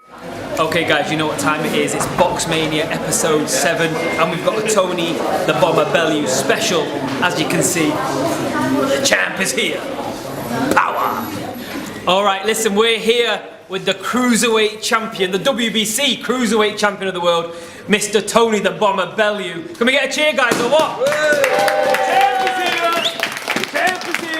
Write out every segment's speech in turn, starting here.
Okay guys, you know what time it is. It's BOXMANIA episode 7 and we've got a Tony the Bomber Bellew special. As you can see, the champ is here. Power! Alright, listen, we're here with the Cruiserweight champion, the WBC Cruiserweight champion of the world, Mr. Tony the Bomber Bellew. Can we get a cheer, guys, or what? The champ is here! The champ is here!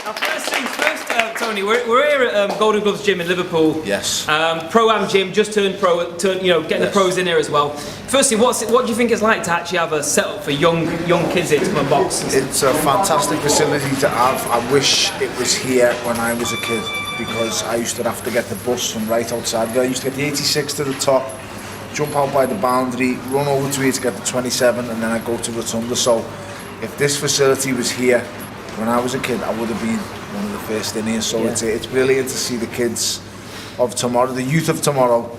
Now, first things first, Tony, we're here at Golden Gloves Gym in Liverpool. Yes. Pro-Am gym, just turned pro, getting the pros in here as well. Firstly, what do you think it's like to actually have a setup for young kids here to come and box? It's a fantastic facility to have. I wish it was here when I was a kid, because I used to have to get the bus from right outside. I used to get the 86 to the top, jump out by the boundary, run over to here to get the 27, and then I'd go to Rotunda. So if this facility was here when I was a kid, I would have been one of the first in here. So yeah, it's brilliant to see the kids of tomorrow, the youth of tomorrow,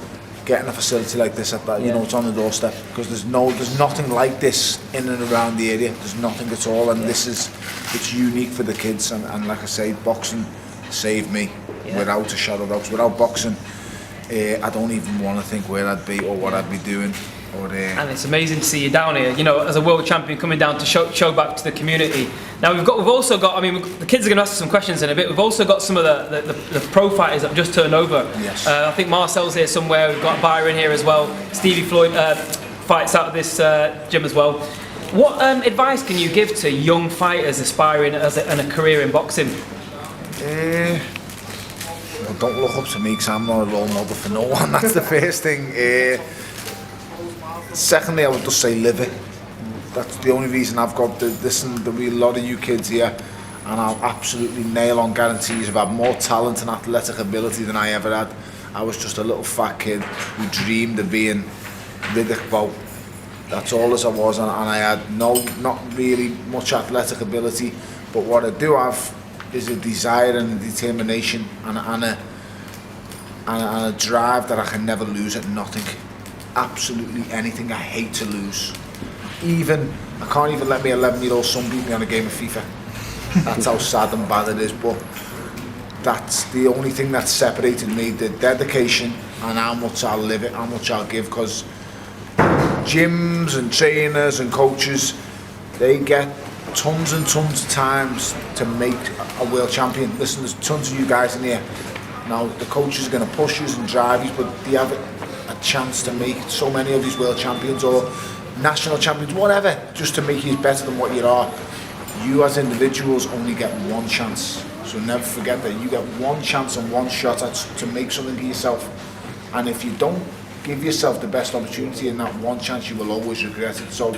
getting a facility like this at that, you know, it's on the doorstep, because there's nothing like this in and around the area. There's nothing at all, and it's unique for the kids. And like I say, boxing saved me without a shadow of a doubt. Without boxing, I don't even want to think where I'd be or what I'd be doing. And it's amazing to see you down here, you know, as a world champion, coming down to show back to the community. Now we've also got. I mean, the kids are going to ask some questions in a bit. We've also got some of the pro fighters that have just turned over. Yes. I think Marcel's here somewhere. We've got Byron here as well. Stevie Floyd fights out of this gym as well. What advice can you give to young fighters aspiring and a career in boxing? Well, don't look up to me, because I'm not a role model for no one. That's the first thing. Secondly, I would just say live it. That's the only reason I've got there'll be a lot of you kids here, and I'll absolutely nail on guarantees I've had more talent and athletic ability than I ever had. I was just a little fat kid who dreamed of being Riddick. That's all as I was, and I had not really much athletic ability, but what I do have is a desire and a determination and a drive that I can never lose at nothing. Absolutely anything. I hate to lose. I can't even let my 11-year-old son beat me on a game of FIFA. That's how sad and bad it is. But that's the only thing that separated me, the dedication and how much I'll live it, how much I'll give. Because gyms and trainers and coaches, they get tons and tons of times to make a world champion. Listen, there's tons of you guys in here. Now the coaches are going to push you and drive you, but they have a chance to make so many of these world champions or national champions, whatever, just to make you better than what you are. You as individuals only get one chance, so never forget that you get one chance and one shot to make something of yourself. And if you don't give yourself the best opportunity in that one chance, you will always regret it. So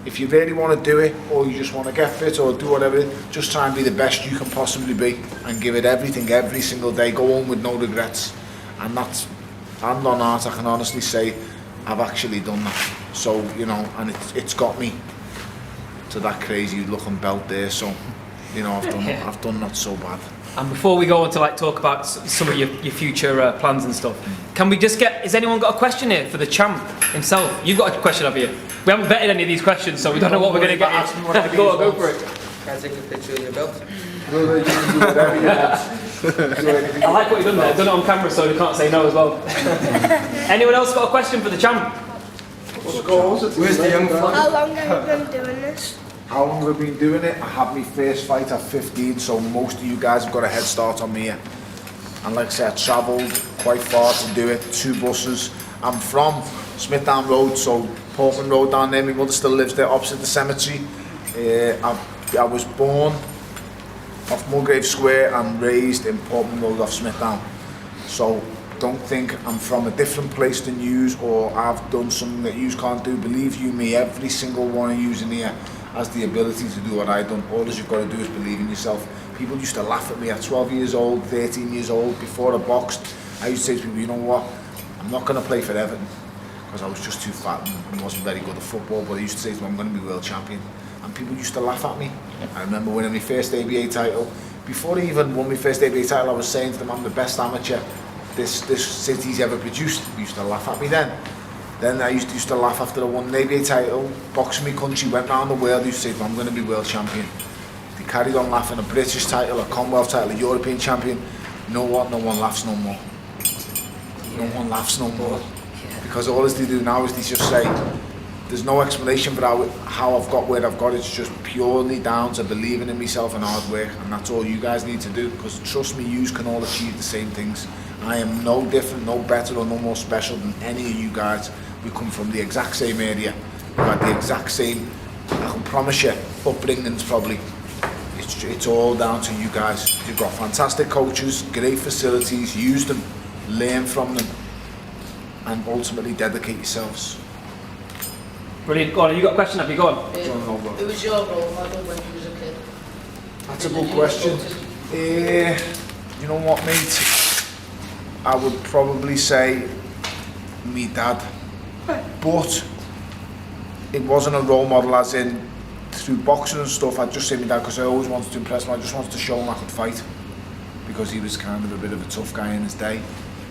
if you really want to do it, or you just want to get fit or do whatever, just try and be the best you can possibly be and give it everything every single day. Go home with no regrets. And that's, hand on heart, I can honestly say I've actually done that. So, you know, and it's got me to that crazy looking belt there. So, you know, I've done not so bad. And before we go on to talk about some of your future plans and stuff, can we just has anyone got a question here for the champ himself? You've got a question, have you? We haven't vetted any of these questions, so we don't know what we're going to get in. Go for it. Can I take a picture of your belt? I like what you've done there. I've done it on camera so you can't say no as well. Anyone else got a question for the champ? Where's the young fella? How long have you been doing this? How long have I been doing it? I had my first fight at 15, so most of you guys have got a head start on me here. And like I said, I travelled quite far to do it, 2 buses. I'm from Smithdown Road, so Portman Road down there. My mother still lives there opposite the cemetery. I was born off Mulgrave Square and raised in Portman Road off Smithdown. So don't think I'm from a different place than yous, or I've done something that yous can't do. Believe you me, every single one of yous in here has the ability to do what I've done. All you've got to do is believe in yourself. People used to laugh at me at 12 years old, 13 years old, before I boxed. I used to say to people, you know what, I'm not going to play for Everton, because I was just too fat and wasn't very good at football, but I used to say to them, I'm going to be world champion. And people used to laugh at me. I remember winning my first ABA title. Before I even won my first ABA title, I was saying to them, I'm the best amateur this city's ever produced. They used to laugh at me then. Then I used to laugh after I won the ABA title, boxing my country, went round the world. I used to say, I'm going to be world champion. They carried on laughing. A British title, a Commonwealth title, a European champion. You know what? No one laughs no more. No one laughs no more. Because all they do now is they just say, there's no explanation for how I've got where I've got. It's just purely down to believing in myself and hard work, and that's all you guys need to do, because trust me, you can all achieve the same things. I am no different, no better or no more special than any of you guys. We come from the exact same area. We've had the exact same, I can promise you, upbringings probably. It's all down to you guys. You've got fantastic coaches, great facilities, use them, learn from them, and ultimately dedicate yourselves. Brilliant. Go on, you got a question? Have you gone? Who was your role model when you was a kid? That's a good question. You know what, mate? I would probably say me dad. But it wasn't a role model as in through boxing and stuff. I'd just say my dad because I always wanted to impress him. I just wanted to show him I could fight, because he was kind of a bit of a tough guy in his day.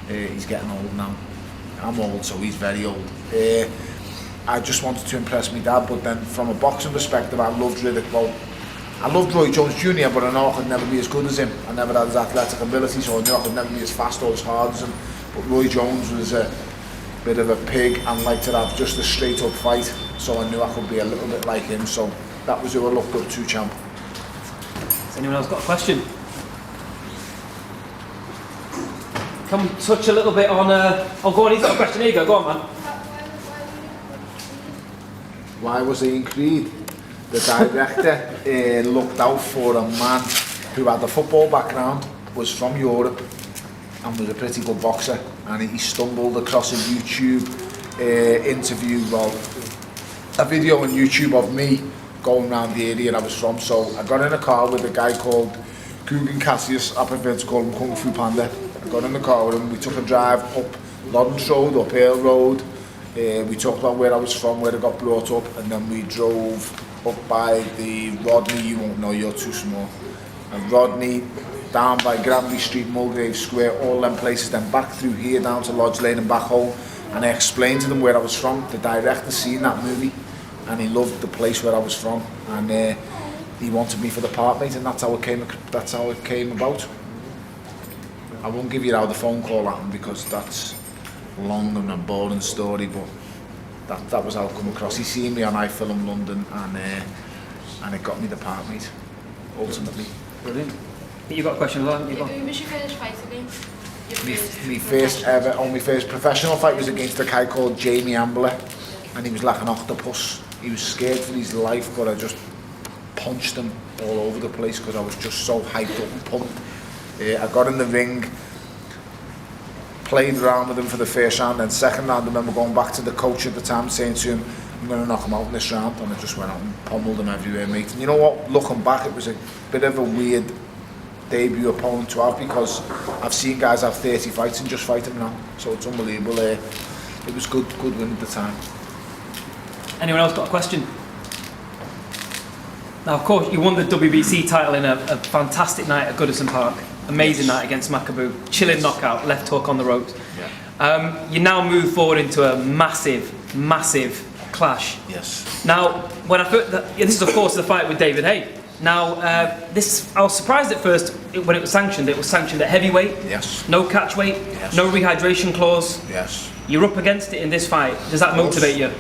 He's getting old now. I'm old, so he's very old. I just wanted to impress my dad, but then from a boxing perspective, I loved Riddick. Well, I loved Roy Jones Jr., but I know I could never be as good as him. I never had his athletic ability, so I knew I could never be as fast or as hard as him. But Roy Jones was a bit of a pig and liked to have just a straight up fight, so I knew I could be a little bit like him. So that was who I looked up to, champ. Has anyone else got a question? Can we touch a little bit on... Oh, go on, he's got a question. Here you go. Go on, man. Why was he in Creed? The director looked out for a man who had a football background, was from Europe, and was a pretty good boxer. And he stumbled across a YouTube interview, well, a video on YouTube of me going around the area I was from. So I got in a car with a guy called Kugan Cassius. I prefer to call him Kung Fu Panda. I got in the car with him. We took a drive up Lawrence Road, up Hale Road. We talked about where I was from, where I got brought up, and then we drove up by the Rodney. You won't know, you're too small. And Rodney, down by Granby Street, Mulgrave Square, all them places, then back through here down to Lodge Lane and back home. And I explained to them where I was from. The director seen that movie, and he loved the place where I was from, and he wanted me for the part, mate, and that's how it came about. I won't give you how the phone call happened, because that's long and a boring story, but that was how I come across. He seen me on iFilm London, and it got me the part, mate, ultimately. Brilliant. You got a question as well? Who was your first fight against? My first professional fight was against a guy called Jamie Ambler, and he was like an octopus. He was scared for his life, but I just punched him all over the place because I was just so hyped up and pumped. I got in the ring, played around with him for the first round, and second round I remember going back to the coach at the time saying to him, I'm going to knock him out in this round, and I just went out and pummeled him everywhere, mate. And you know what, looking back, it was a bit of a weird debut opponent to have, because I've seen guys have 30 fights and just fight him now, so it's unbelievable. It was good win at the time. Anyone else got a question? Now, of course, you won the WBC title in a fantastic night at Goodison Park. Amazing night against Macabu. Chilling knockout, left hook on the ropes. Yeah. You now move forward into a massive clash. Yes. Now, when I first, this is of course the fight with David Haye. Now, I was surprised at first when it was sanctioned. It was sanctioned at heavyweight. Yes. No catch weight. Yes. No rehydration clause. Yes. You're up against it in this fight. Does that motivate you?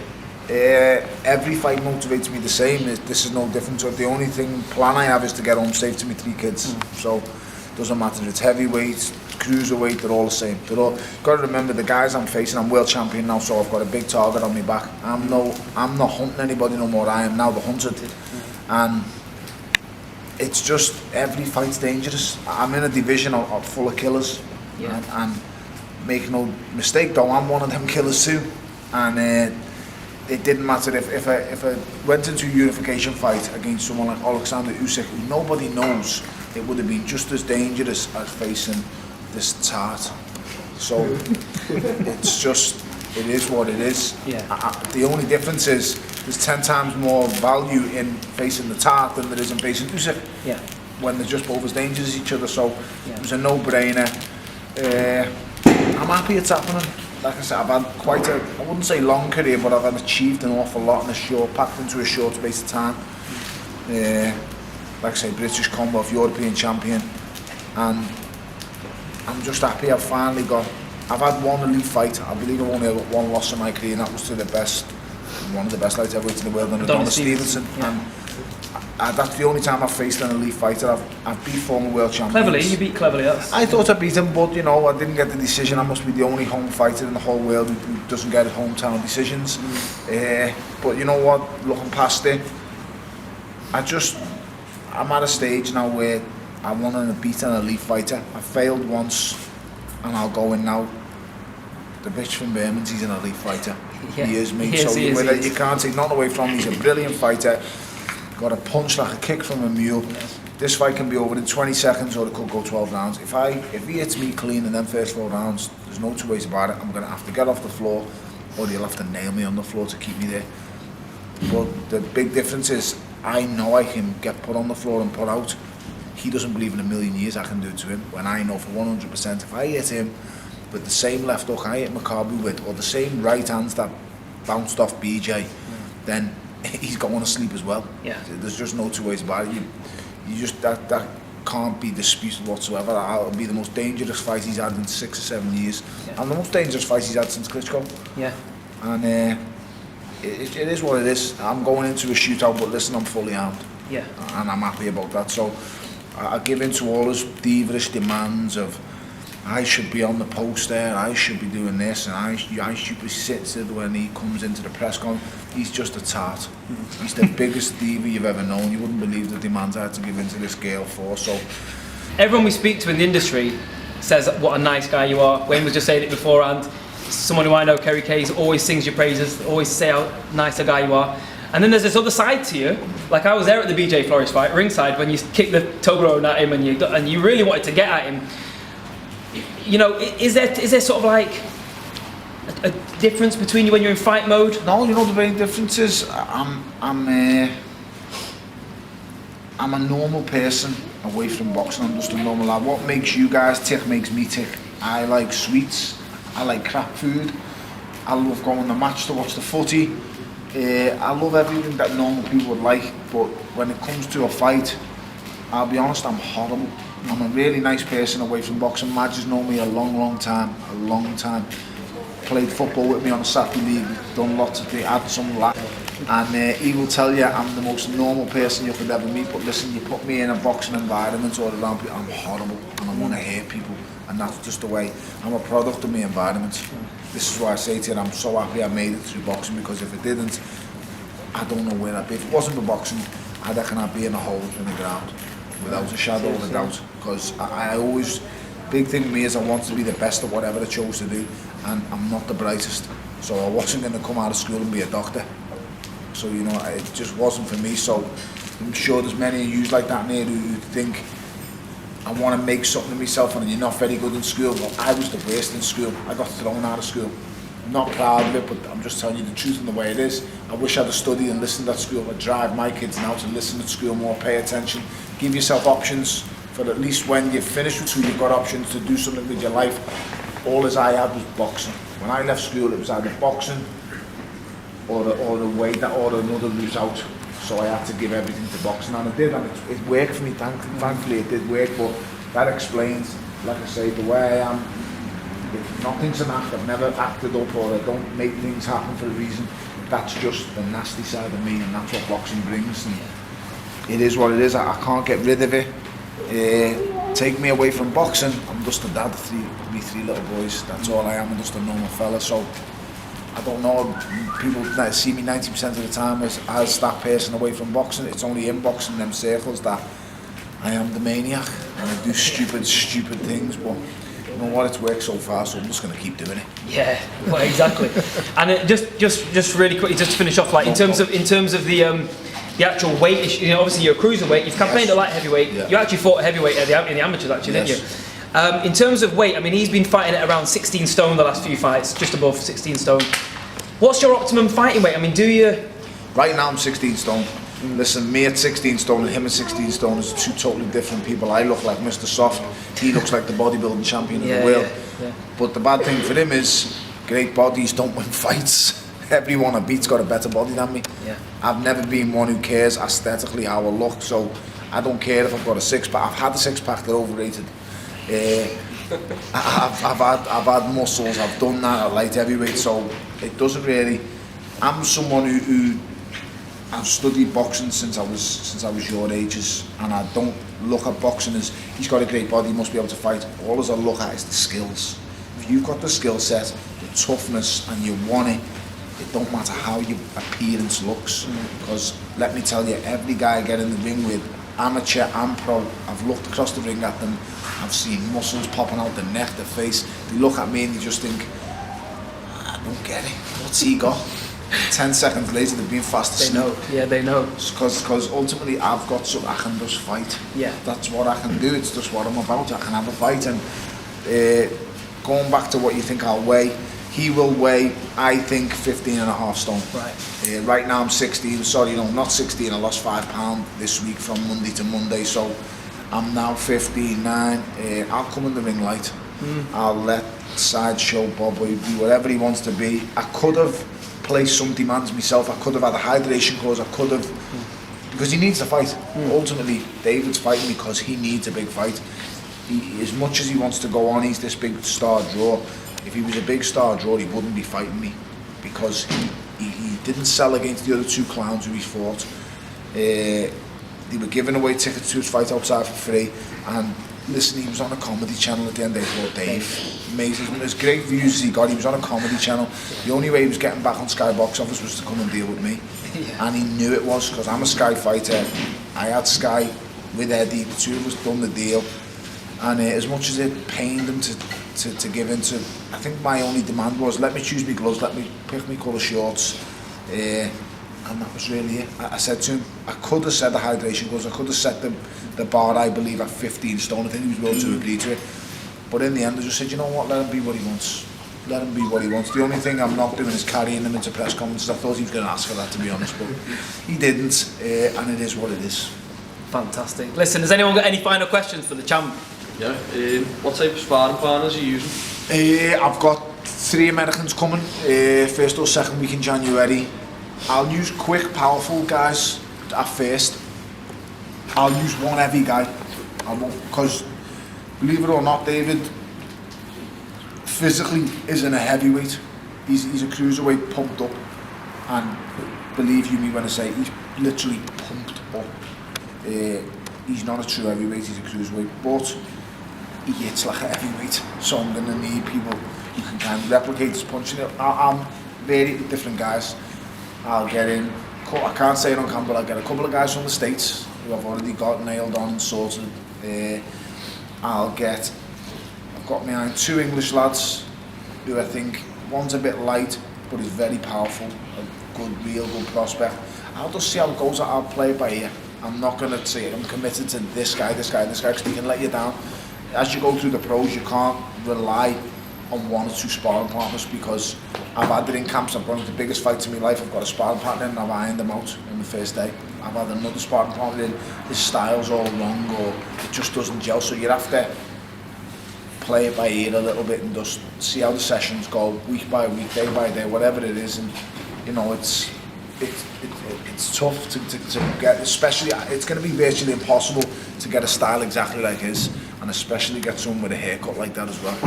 Every fight motivates me the same. This is no different. So the only plan I have is to get home safe to my 3 kids. So it doesn't matter if it's heavyweight, cruiserweight, they're all the same. Got to remember, the guys I'm facing, I'm world champion now, so I've got a big target on my back. I'm not hunting anybody no more. I am now the hunted, and it's just every fight's dangerous. I'm in a division full of killers, and make no mistake though, I'm one of them killers too. And it didn't matter if I went into a unification fight against someone like Alexander Usyk, who nobody knows, it would have been just as dangerous as facing this tart. So it is what it is. Yeah. The only difference is there's 10 times more value in facing the tart than there is in facing Usyk. Yeah. When they're just both as dangerous as each other. So it was a no-brainer. I'm happy it's happening. Like I said, I've had quite I wouldn't say long career, but I've achieved an awful lot packed into a short space of time. Like I say, British Commonwealth, European champion, and I'm just happy I've finally got. I've had one elite fight. I believe I've only got one loss in my career, and that was to the best, one of the best light heavyweights in the world, and Adonis Stevenson. Yeah. And that's the only time I've faced an elite fighter. I've beat former world champions. Cleverly, you beat Cleverly. I thought I beat him, but you know, I didn't get the decision. I must be the only home fighter in the whole world who doesn't get hometown decisions. But you know what? Looking past it, I'm at a stage now where I want to beat an elite fighter. I failed once, and I'll go in now. The bitch from Birmingham, he's an elite fighter. Yeah. He is, mate. He is, So he is. you can't take nothing away from him. He's a brilliant fighter. Got a punch like a kick from a mule. Yes. This fight can be over in 20 seconds, or it could go 12 rounds. If he hits me clean in them first 4 rounds, there's no two ways about it. I'm going to have to get off the floor, or he'll have to nail me on the floor to keep me there. But the big difference is, I know I can get put on the floor and put out. He doesn't believe in a million years I can do it to him, when I know for 100% if I hit him with the same left hook I hit Maccabi with, or the same right hands that bounced off BJ, then he's going to sleep as well. Yeah. There's just no two ways about it. You just that can't be disputed whatsoever. It'll be the most dangerous fight he's had in 6 or 7 years, and the most dangerous fight he's had since Klitschko. Yeah. And it is what it is. I'm going into a shootout, but listen, I'm fully armed. Yeah. And I'm happy about that. So I give in to all his divish demands of, I should be on the post there, I should be doing this, and I should be sitting when he comes into the press conference. He's just a tart. He's the biggest diva you've ever known. You wouldn't believe the demands I had to give in to this girl for. So everyone we speak to in the industry says what a nice guy you are. Wayne was just saying it beforehand. Someone who I know, Kerry Kays, always sings your praises, always say how nice a guy you are. And then there's this other side to you. Like, I was there at the BJ Flores fight, ringside, when you kicked the Toblerone at him and you really wanted to get at him. You know, is there sort of like a difference between you when you're in fight mode? no, you know the main difference is I'm a normal person away from boxing. I'm just a normal lad. What makes you guys tick makes me tick. I like sweets. I like crap food. I love going to match to watch the footy. I love everything that normal people would like. But when it comes to a fight, I'll be honest, I'm horrible. I'm a really nice person away from boxing. Madge has known me a long time. Played football with me on a Saturday league, done lots of things, had some laugh. And he will tell you I'm the most normal person you could ever meet, but listen, you put me in a boxing environment or around people, I'm horrible and I want to hurt people, and that's just the way. I'm a product of my environment. This is why I say to you, I'm so happy I made it through boxing, because if it didn't, I don't know where I'd be. If it wasn't for boxing, I reckon I'd be in a hole in the ground, without a shadow of a doubt, because I always, big thing with me is I want to be the best at whatever I chose to do, and I'm not the brightest, so I wasn't going to come out of school and be a doctor. So you know, it just wasn't for me. So I'm sure there's many of you like that in here who think I want to make something of myself and you're not very good in school. Well, I was the worst in school. I got thrown out of school. I'm not proud of it, but I'm just telling you the truth and the way it is. I wish I'd have studied and listened at school. I'd drive my kids now to listen at school more, pay attention, give yourself options for at least when you're finished with school, you've got options to do something with your life. All as I had was boxing. When I left school, it was either boxing or another route out. So I had to give everything to boxing, and I did, and it worked for me. Thankfully, it did work. But that explains, like I say, the way I am. Nothing's an act. I've never acted up, or I don't make things happen for a reason. That's just the nasty side of me, and that's what boxing brings. And it is what it is. I can't get rid of it. Take me away from boxing, I'm just a dad of me three little boys. That's all I am. I'm just a normal fella. So I don't know, people that see me 90% of the time as that person away from boxing. It's only in boxing, them circles, that I am the maniac and I do stupid things, but you know what, it's worked so far, so I'm just going to keep doing it. Yeah, well, exactly. And just really quickly, just to finish off, like in terms of the actual weight issue, you know, obviously you're a cruiserweight, you've campaigned at light heavyweight, yeah. You actually fought a heavyweight in the amateurs actually, yes. Didn't you? In terms of weight, I mean, he's been fighting at around 16 stone the last few fights, just above 16 stone. What's your optimum fighting weight? I mean, do you... Right now I'm 16 stone. Listen, me at 16 stone and him at 16 stone is two totally different people. I look like Mr. Soft, he looks like the bodybuilding champion of the world. Yeah. But the bad thing for him is, great bodies don't win fights. Everyone I beat's got a better body than me. Yeah. I've never been one who cares aesthetically how I look, so I don't care if I've got a six-pack. I've had a six-pack, they're overrated. I've had muscles, I've done that at light heavyweight, so it doesn't really. I'm someone who I've studied boxing since I was your ages, and I don't look at boxing as he's got a great body, he must be able to fight. All as I look at is the skills. If you've got the skill set, the toughness, and you want it, it don't matter how your appearance looks. Because let me tell you, every guy I get in the ring with, amateur and pro, I've looked across the ring at them, I've seen muscles popping out the neck, the face. They look at me and they just think, I don't get it. What's he got? 10 seconds later, they've been fast asleep. They know. Yeah, they know. Because ultimately, I've got something I can just fight. Yeah. That's what I can do. It's just what I'm about. I can have a fight. And going back to what you think I'll weigh, he will weigh, I think, 15.5 stone. Right. Right now I'm 16. Sorry, no, not 16. I lost 5 pounds this week from Monday to Monday. So I'm now 15.9. I'll come in the ring light. I'll let Sideshow Bobby be whatever he wants to be. I could have placed some demands myself. I could have had a hydration course. I could have, because he needs to fight. Ultimately, David's fighting because he needs a big fight. As much as he wants to go on, he's this big star draw. If he was a big star draw, he wouldn't be fighting me, because he didn't sell against the other 2 clowns who he fought. They were giving away tickets to his fight outside for free, and listen, he was on a comedy channel at the end of the day called Dave. Amazing, as great views as he got, he was on a comedy channel. The only way he was getting back on Sky Box Office was to come and deal with me. And he knew it was, because I'm a Sky fighter. I had Sky with Eddie, the 2 of us done the deal. And as much as it pained him to give in to, I think my only demand was, let me choose my gloves, let me pick my colour shorts. And that was really it. I said to him, I could have said the hydration gloves, I could have set the bar, I believe, at 15 stone. I think he was willing to agree to it. But in the end, I just said, you know what, let him be what he wants. Let him be what he wants. The only thing I'm not doing is carrying him into press conferences. I thought he was going to ask for that, to be honest, but he didn't, and it is what it is. Fantastic. Listen, has anyone got any final questions for the champ? Yeah. What type of sparring partners are you using? I've got 3 Americans coming, first or second week in January. I'll use quick, powerful guys at first. I'll use one heavy guy. I won't, because believe it or not, David physically isn't a heavyweight. He's a cruiserweight pumped up, and believe you me when I say he's literally pumped up. He's not a true heavyweight, he's a cruiserweight, but he hits like a heavyweight, so I'm going to need people who can kind of replicate his punching. I'm very different guys. I'll get in, I can't say it on camera, but I'll get a couple of guys from the States who I've already got nailed on and sorted. I've got behind 2 English lads who I think, one's a bit light but is very powerful, a real good prospect. I'll just see how it goes. I'll play it by ear. I'm not going to say I'm committed to this guy, because he can let you down. As you go through the pros, you can't rely on 1 or 2 sparring partners, because I've had it in camps. I've gone to the biggest fights in my life. I've got a sparring partner and I've ironed them out on the first day. I've had another sparring partner in, his style's all wrong, or it just doesn't gel. So you have to play it by ear a little bit and just see how the sessions go, week by week, day by day, whatever it is. And you know, it's tough to get, especially, it's going to be virtually impossible to get a style exactly like his, and especially get someone with a haircut like that as well.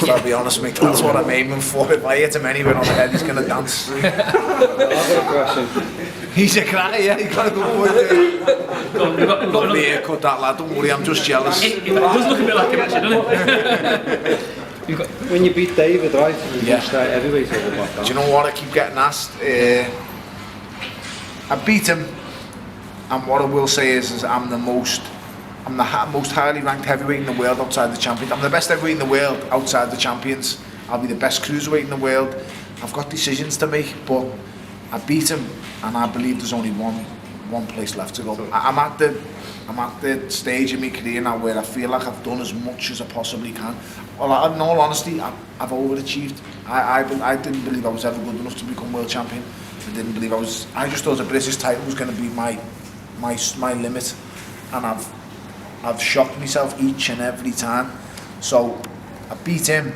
I'll be honest, mate, that's what I'm aiming for. If I hit him anywhere on the head, he's going to dance. I've got a question. He's a crack, yeah, he's got a good boy there. Got me haircut, that lad, don't worry, I'm just jealous. It does look a bit like him, actually, doesn't it? When you beat David, right, you Yeah. pushed out heavyweight over back down. Do you know what, I keep getting asked? I beat him, and what I will say is I'm the most highly ranked heavyweight in the world outside the champions. I'm the best heavyweight in the world outside the champions. I'll be the best cruiserweight in the world. I've got decisions to make, but I beat him, and I believe there's only one place left to go. I'm at the stage in my career now where I feel like I've done as much as I possibly can. Well, in all honesty, I've overachieved. I didn't believe I was ever good enough to become world champion. I didn't believe I just thought the British title was going to be my limit, and I've shocked myself each and every time. So I beat him.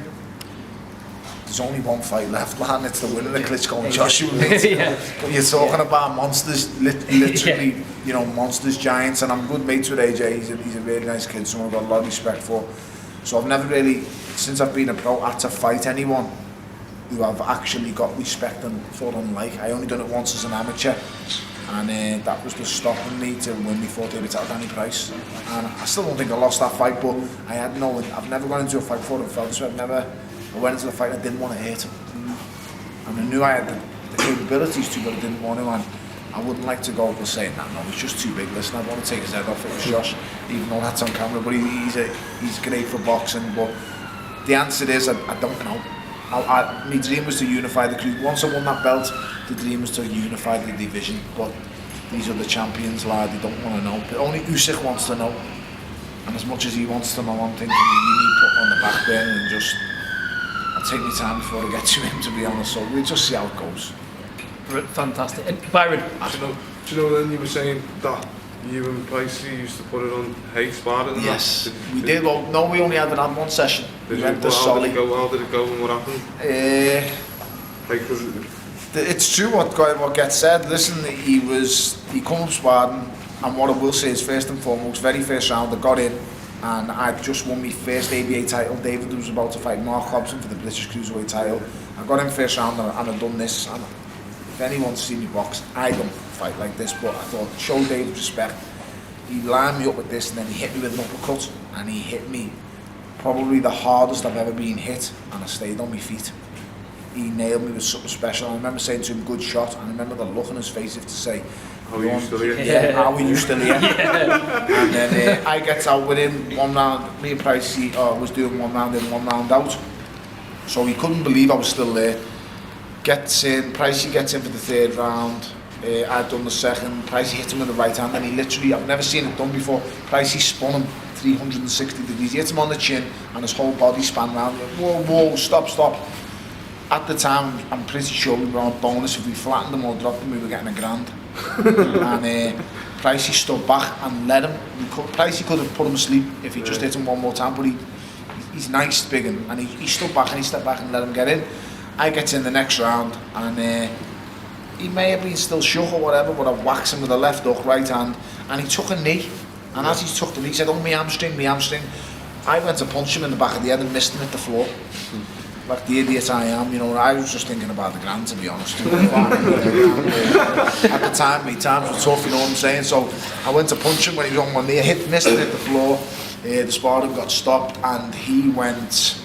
There's only one fight left, man. It's the winner of Klitschko and Joshua. Yeah. You're talking about monsters, literally, you know, monsters, giants. And I'm good mates with AJ. He's a really nice kid, someone I've got a lot of respect for. So I've never really, since I've been a pro, had to fight anyone who I've actually got respect and thought on like. I only done it once as an amateur, and that was just stopping me to win me 40 title at any price. And I still don't think I lost that fight, but I've never gone into a fight before and felt this way. I went into the fight and I didn't want to hit him. And I knew I had the capabilities to, but I didn't want to, and I wouldn't like to go up and say, no, he's just too big. Listen, I want to take his head off. It was Josh, even though that's on camera, but he's great for boxing. But the answer is, I don't know. My dream was to unify the crew. Once I won that belt, the dream was to unify the division. But these are the champions, lad. They don't want to know. But only Usyk wants to know. And as much as he wants to know, I'm thinking you need to put on the back burner and just, I'll take my time before I get to him, to be honest. So we'll just see how it goes. Fantastic. And Byron, Do you know then you were saying that you and Pricey used to put it on Haye sparring? And Yes, that? we did. Well, no, we only had one session. Did We you, went to how Solly. did it go and what happened? Like, 'cause It's true what gets said. Listen, he come up sparring, and what I will say is, first and foremost, very first round I got in, and I'd just won my first ABA title. David was about to fight Mark Hobson for the British Cruiserweight title. I got in first round and I'd done this, and if anyone's seen me box, I don't fight like this, but I thought, show David respect. He lined me up with this, and then he hit me with an uppercut, and he hit me probably the hardest I've ever been hit, and I stayed on my feet. He nailed me with something special. I remember saying to him, good shot, and I remember the look on his face if to say, how are you still here? yeah, how are you still here? And then I get out with him, 1 round, me and Pricey was doing 1 round in, 1 round out. So he couldn't believe I was still there. Gets in, Pricey gets in for the 3rd round. I'd done the 2nd. Pricey hit him with the right hand, and he literally, I've never seen it done before. Pricey spun him 360 degrees. He hit him on the chin, and his whole body span round. Whoa, stop. At the time, I'm pretty sure we were on bonus. If we flattened him or dropped him, we were getting $1,000. And Pricey stood back and let him. Pricey could have put him asleep if he just hit him one more time, but he's nice, big, and he stood back and he stepped back and let him get in. I get in the next round, and he may have been still shook or whatever, but I whacked him with a left hook, right hand, and he took a knee. And as he took the knee, he said, oh, my hamstring. I went to punch him in the back of the head and missed him at the floor. Like the idiot I am, I was just thinking about the grand, to be honest. At the time, my times were tough, you know what I'm saying? So I went to punch him when he was on one knee, missed him at the floor. The sparring got stopped, and he went.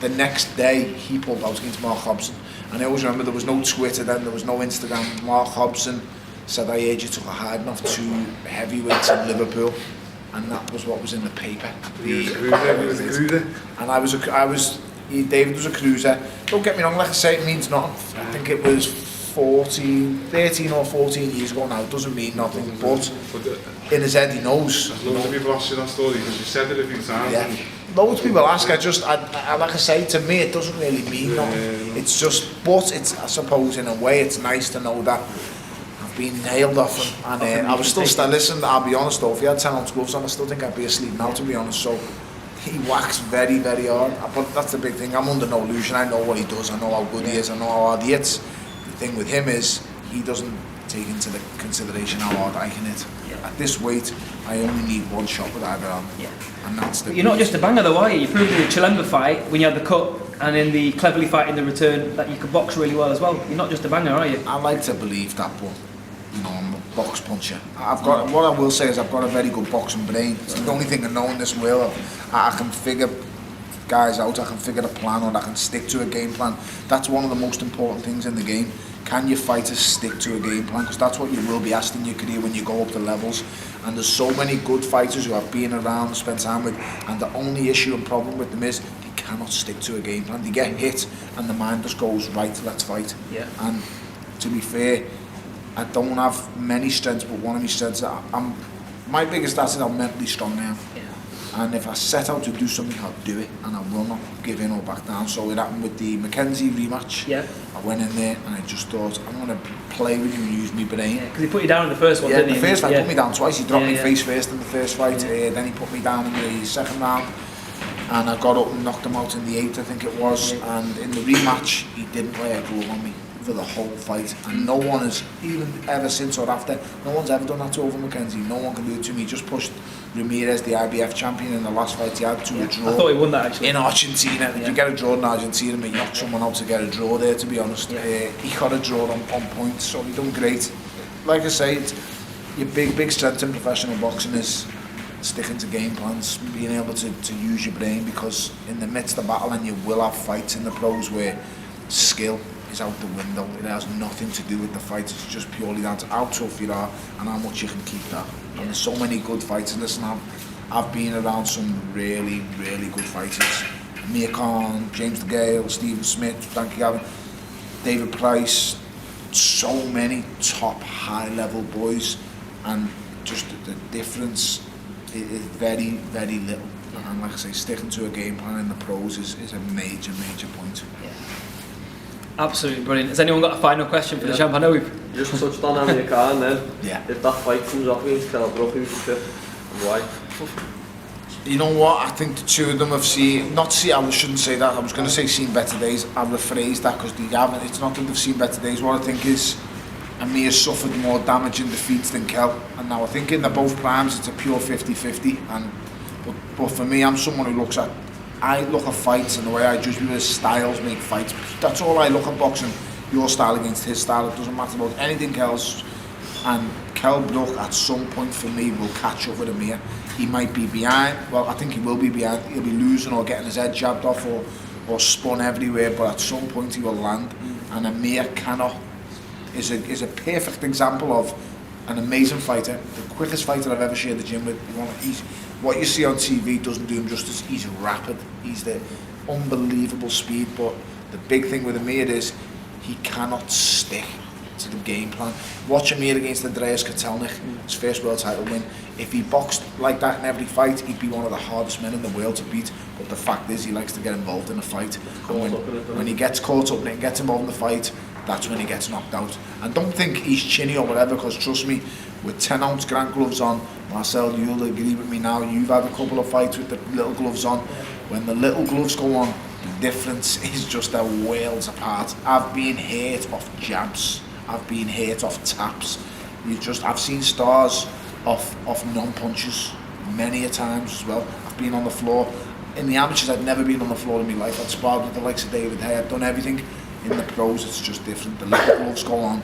The next day, he pulled out against Mark Hobson. And I always remember there was no Twitter then, there was no Instagram. Mark Hobson said, I heard you took a hiding off 2 heavyweights in Liverpool. And that was what was in the paper. And David was a cruiser. Don't get me wrong, like I say, it means nothing. I think it was 13 or 14 years ago now. It doesn't mean nothing, but in his head he knows. Loads of people ask you that story because you said it a few times. Yeah. Loads of people ask. I like I say, to me it doesn't really mean nothing. It's just, but it's, I suppose in a way it's nice to know that I've been nailed off him, and I was still listen, I'll be honest though, if he had 10 ounce gloves on, I still think I'd be asleep now, to be honest. So he whacks very, very hard, but that's the big thing. I'm under no illusion. I know what he does. I know how good he is. I know how hard he hits. The thing with him is he doesn't take into the consideration how hard I can hit. At this weight, I only need 1 shot with either arm. And that's the. But you're not just a banger though, are you? You proved in the Chilemba fight when you had the cut, and in the Cleverly fight in the return, that you could box really well as well. You're not just a banger, are you? I like to believe that, but I'm a box puncher. What I will say is I've got a very good boxing brain. It's the only thing I know in this world. I can figure guys out, I can figure a plan, or I can stick to a game plan. That's one of the most important things in the game. Can your fighters stick to a game plan? Because that's what you will be asked in your career when you go up the levels. And there's so many good fighters who I've been around and spent time with, and the only issue and problem with them is they cannot stick to a game plan. They get hit and the mind just goes, right, let's fight. And to be fair, I don't have many strengths, but one of my strengths, my biggest asset is I'm mentally strong now. And if I set out to do something, I'll do it, and I will not give in or back down. So it happened with the Mackenzie rematch. I went in there and I just thought, I'm going to play with you and use my brain. Because he put you down in the first one, didn't he? The first fight put me down twice. He dropped me face first in the first fight, then he put me down in the 2nd round. And I got up and knocked him out in the 8th, I think it was. And in the rematch, he didn't lay a glove on me for the whole fight, and no one has, even ever since or after, no one's ever done that to over Mackenzie. No one can do it to me. He just pushed Ramirez, the IBF champion, in the last fight he had, to a draw. I thought he won that actually. In Argentina. If you get a draw in Argentina, you knock someone out to get a draw there, to be honest. He got a draw on points, so he done great. Like I say, your big strength in professional boxing is sticking to game plans, being able to use your brain, because in the midst of battle, and you will have fights in the pros where skill is out the window. It has nothing to do with the fight. It's just purely down to how tough you are and how much you can keep that. And there's so many good fighters. Listen, I've been around some really good fighters. Amir Khan, James DeGale, Stephen Smith, Frankie Gavin, David Price, so many top high level boys, and just the difference is very little. And like I say, sticking to a game plan in the pros is a major point. Absolutely brilliant. Has anyone got a final question for the champ? I know we've Just touched on Amir Khan then. Yeah. If that fight comes off against Kell Brook, who's the fifth and why? You know what? I think the two of them have I shouldn't say that. I was going to say seen better days. I've rephrased that because they haven't. It's not that they've seen better days. What I think is Amir suffered more damage in defeats than Kell. And now I think in the both primes it's a pure 50-50. But for me, I'm someone who I look at fights, and the way I judge people is styles make fights. That's all I look at boxing. Your style against his style. It doesn't matter about anything else. And Kell Brook at some point for me will catch up with Amir. He might be behind. Well, I think he will be behind. He'll be losing or getting his head jabbed off or spun everywhere. But at some point he will land. And Amir is a perfect example of an amazing fighter. The quickest fighter I've ever shared the gym with. What you see on TV doesn't do him justice. He's rapid. He's the unbelievable speed. But the big thing with Amir is he cannot stick to the game plan. Watch Amir against Andreas Kotelnik, his first world title win. If he boxed like that in every fight, he'd be one of the hardest men in the world to beat. But the fact is, he likes to get involved in a fight. And when he gets caught up in it and gets involved in the fight, that's when he gets knocked out. And don't think he's chinny or whatever, because trust me, with 10-ounce Grant gloves on, Marcel, you'll agree with me now, you've had a couple of fights with the little gloves on. When the little gloves go on, the difference is just a worlds apart. I've been hurt off jabs. I've been hurt off taps. I've seen stars off non-punches many a times as well. I've been on the floor. In the amateurs, I've never been on the floor in my life. I've sparred with the likes of David Haye. I've done everything. In the pros, it's just different. The little gloves go on.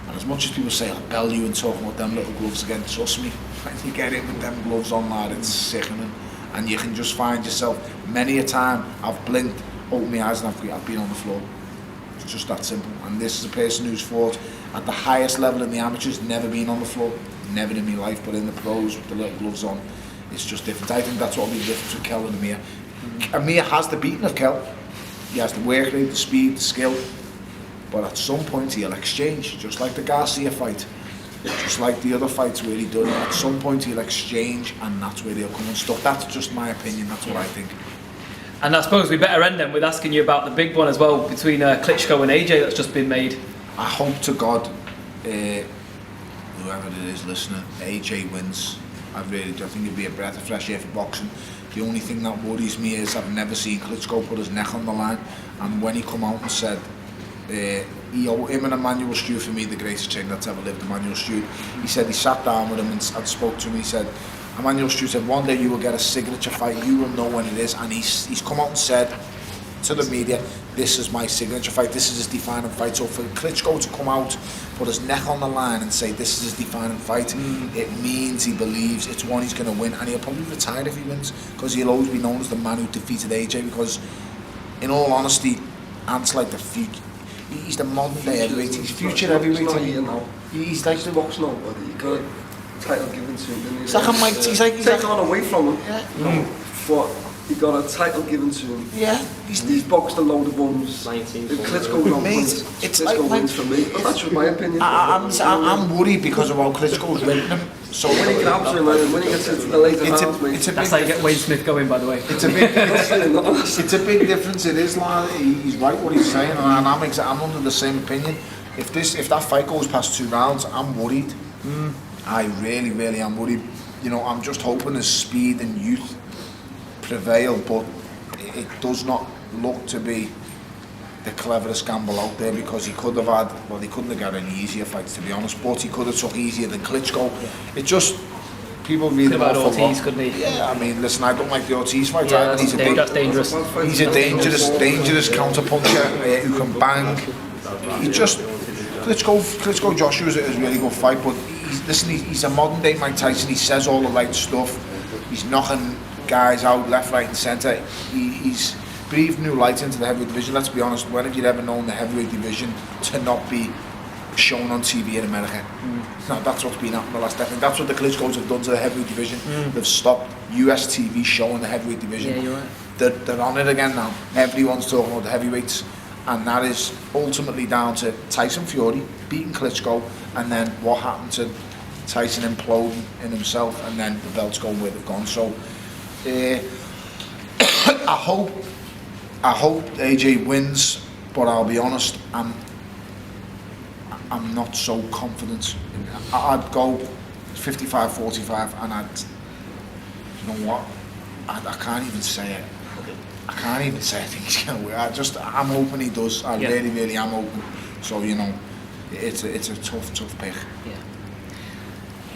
And as much as people say, I'll Bellew and talking about them little gloves again, trust me, when you get in with them gloves on, lad, it's sickening. And you can just find yourself, many a time, I've blinked, opened my eyes and I've been on the floor. It's just that simple. And this is a person who's fought at the highest level in the amateurs, never been on the floor, never in my life, but in the pros with the little gloves on, it's just different. I think that's what will be the difference with Kell and Amir. Amir has the beating of Kell. He has the work rate, the speed, the skill. But at some point he'll exchange, just like the Garcia fight, just like the other fights where he done it. At some point he'll exchange, and that's where he'll come unstuck. That's just my opinion, that's what I think. And I suppose we better end then with asking you about the big one as well, between Klitschko and AJ that's just been made. I hope to God, whoever it is listening, AJ wins. I really do. I think it'd be a breath of fresh air for boxing. The only thing that worries me is I've never seen Klitschko put his neck on the line, and when he come out and said, him and Emmanuel Stewart, for me the greatest thing that's ever lived, Emmanuel Stewart, he said he sat down with him and spoke to him. He said, Emmanuel Stewart said, one day you will get a signature fight, you will know when it is. And he's come out and said to the media, this is my signature fight, this is his defining fight. So for Klitschko to come out, put his neck on the line and say this is his defining fight, it means he believes it's one he's going to win, and he'll probably retire if he wins, because he'll always be known as the man who defeated AJ. Because in all honesty, Ant's like the future. He's the modern day heavyweight. He's future heavyweight. He's like the box nobody. He got a title given to him. He's like a Mike. He's taken on away from him. Yeah. But he got a title given to him. Yeah. He's boxed a load of ones. 19. If Klitschko don't win, Klitschko wins for me. But that's just my opinion. I'm worried because of how Klitschko's winning him. So when he grabs him and when he gets into the later rounds, that's how you get Wayne Smith going, by the way. It's a big difference. It is, lad. He's right what he's saying, and I'm under the same opinion. If that fight goes past 2 rounds, I'm worried. I really am worried. You know, I'm just hoping his speed and youth prevail, but it does not look to be the cleverest gamble out there, because he couldn't have got any easier fights, to be honest, but he could have took easier than Klitschko. It just, people read Could him have had off a lot. Ortiz, couldn't he? Yeah, I mean, listen, I don't like the Ortiz fight. Yeah, either. that's dangerous. He's a dangerous counter puncher who can bang. He just Klitschko Joshua is a really good fight, but he's a modern day Mike Tyson. He says all the right stuff. He's knocking guys out left, right, and centre. He's breathed new light into the heavyweight division. Let's be honest. When have you ever known the heavyweight division to not be shown on TV in America? No, that's what's been happening the last decade. That's what the Klitschko's have done to the heavyweight division. They've stopped US TV showing the heavyweight division. Yeah, you're right. They're on it again now. Everyone's talking about the heavyweights, and that is ultimately down to Tyson Fury beating Klitschko, and then what happened to Tyson imploding in himself, and then the belts going where they've gone. So I hope AJ wins, but I'll be honest, I'm not so confident. I'd go 55-45, and you know what? I can't even say it. I can't even say I think he's going to win. I'm hoping he does. I really am hoping. So, you know, it's a tough pick. Yeah.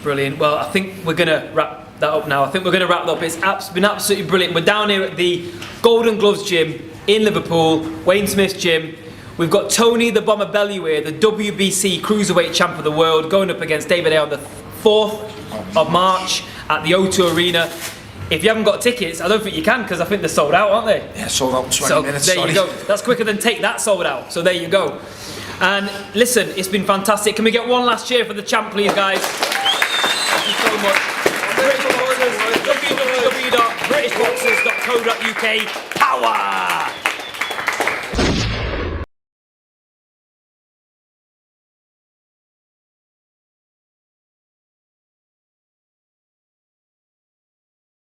Brilliant. Well, I think we're going to wrap that up now. It's been absolutely brilliant. We're down here at the Golden Gloves gym in Liverpool, Wayne Smith's gym. We've got Tony the Bomber Bellew here, the WBC Cruiserweight Champ of the World, going up against David Haye on the 4th of March at the O2 Arena. If you haven't got tickets, I don't think you can, because I think they're sold out, aren't they? Yeah, sold out in 20 minutes. There you go. That's quicker than Take That sold out. So there you go. And listen, it's been fantastic. Can we get one last cheer for the champ, please, guys? Thank you so much. British Boxers, www.britishboxers.co.uk. Power!